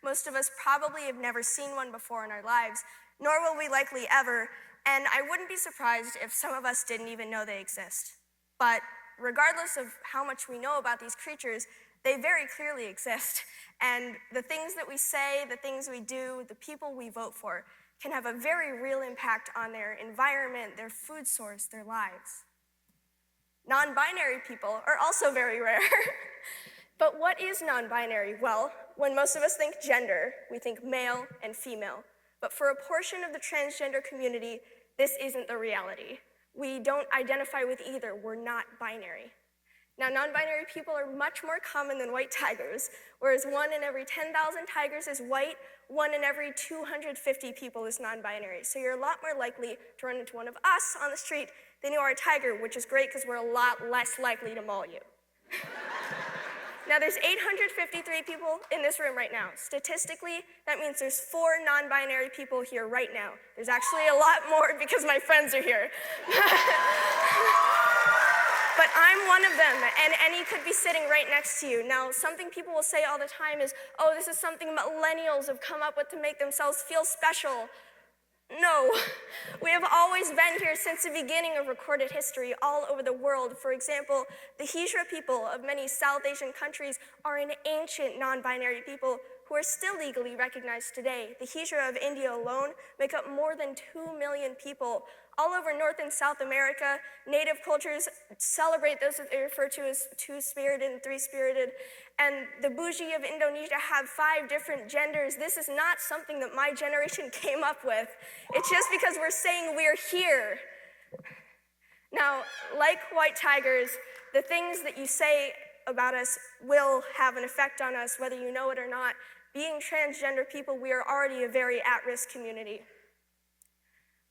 Most of us probably have never seen one before in our lives, nor will we likely ever, and I wouldn't be surprised if some of us didn't even know they exist. But regardless of how much we know about these creatures, they very clearly exist, and the things that we say, the things we do, the people we vote for can have a very real impact on their environment, their food source, their lives. Non-binary people are also very rare. But what is non-binary? Well, when most of us think gender, we think male and female. But for a portion of the transgender community, this isn't the reality. We don't identify with either. We're not binary. Now, non-binary people are much more common than white tigers, whereas 1 in every 10,000 tigers is white, 1 in every 250 people is non-binary. So you're a lot more likely to run into one of us on the street than you are a tiger, which is great because we're a lot less likely to maul you. Now, there's 853 people in this room right now. Statistically, that means there's 4 non-binary people here right now. There's actually a lot more because my friends are here. But I'm one of them, and Annie could be sitting right next to you. Now, something people will say all the time is, oh, this is something millennials have come up with to make themselves feel special. No, we have always been here since the beginning of recorded history all over the world. For example, the Hijra people of many South Asian countries are an ancient non-binary people who are still legally recognized today. The Hijra of India alone make up more than 2 million people. All over North and South America, native cultures celebrate those that they refer to as two-spirited and three-spirited. And the bougie of Indonesia have 5 different genders. This is not something that my generation came up with. It's just because we're saying we're here. Now, like white tigers, the things that you say about us will have an effect on us, whether you know it or not. Being transgender people, we are already a very at-risk community.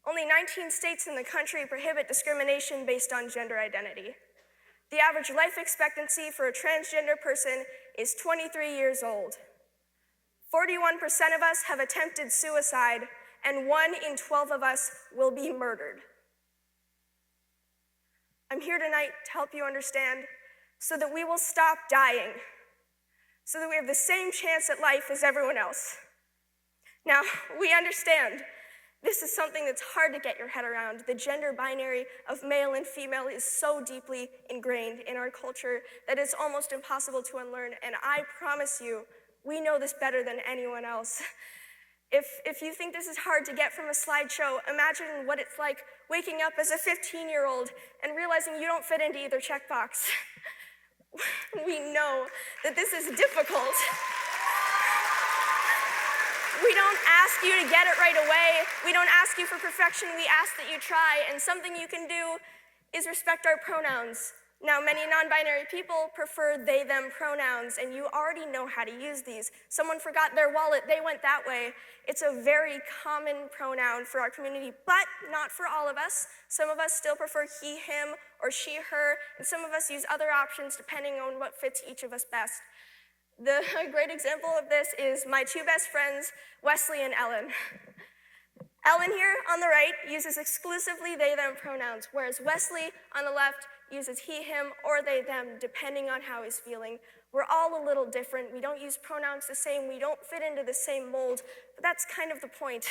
Only 19 states in the country prohibit discrimination based on gender identity. The average life expectancy for a transgender person is 23 years old. 41% of us have attempted suicide, and 1 in 12 of us will be murdered. I'm here tonight to help you understand so that we will stop dying, so that we have the same chance at life as everyone else. Now, we understand this is something that's hard to get your head around. The gender binary of male and female is so deeply ingrained in our culture that it's almost impossible to unlearn, and I promise you, we know this better than anyone else. If you think this is hard to get from a slideshow, imagine what it's like waking up as a 15-year-old and realizing you don't fit into either checkbox. We know that this is difficult. We don't ask you to get it right away. We don't ask you for perfection. We ask that you try. And something you can do is respect our pronouns. Now, many non-binary people prefer they, them pronouns, and you already know how to use these. Someone forgot their wallet, they went that way. It's a very common pronoun for our community, but not for all of us. Some of us still prefer he, him, or she, her, and some of us use other options depending on what fits each of us best. A great example of this is my 2 best friends, Wesley and Ellen. Ellen here on the right uses exclusively they, them pronouns, whereas Wesley on the left uses he, him, or they, them, depending on how he's feeling. We're all a little different. We don't use pronouns the same. We don't fit into the same mold, but that's kind of the point.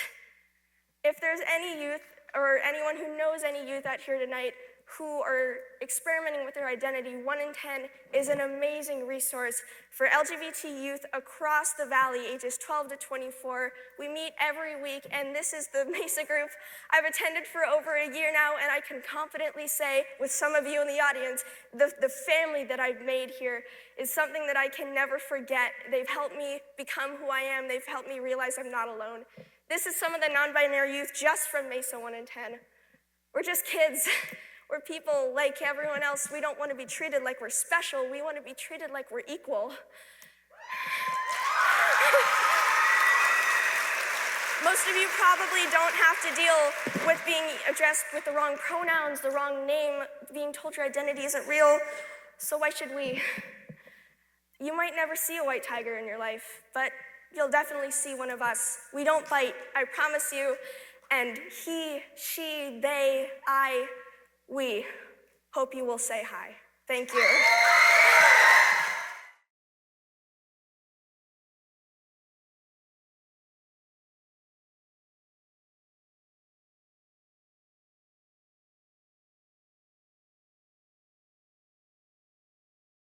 If there's any youth or anyone who knows any youth out here tonight who are experimenting with their identity, 1 in 10 is an amazing resource for LGBT youth across the valley, ages 12 to 24. We meet every week, and this is the MESA group I've attended for over a year now, and I can confidently say, with some of you in the audience, the family that I've made here is something that I can never forget. They've helped me become who I am. They've helped me realize I'm not alone. This is some of the non-binary youth just from MESA 1 in 10. We're just kids. We're people like everyone else. We don't want to be treated like we're special. We want to be treated like we're equal. Most of you probably don't have to deal with being addressed with the wrong pronouns, the wrong name, being told your identity isn't real, so why should we? You might never see a white tiger in your life, but you'll definitely see one of us. We don't bite, I promise you, and he, she, they, I, we hope you will say hi. Thank you.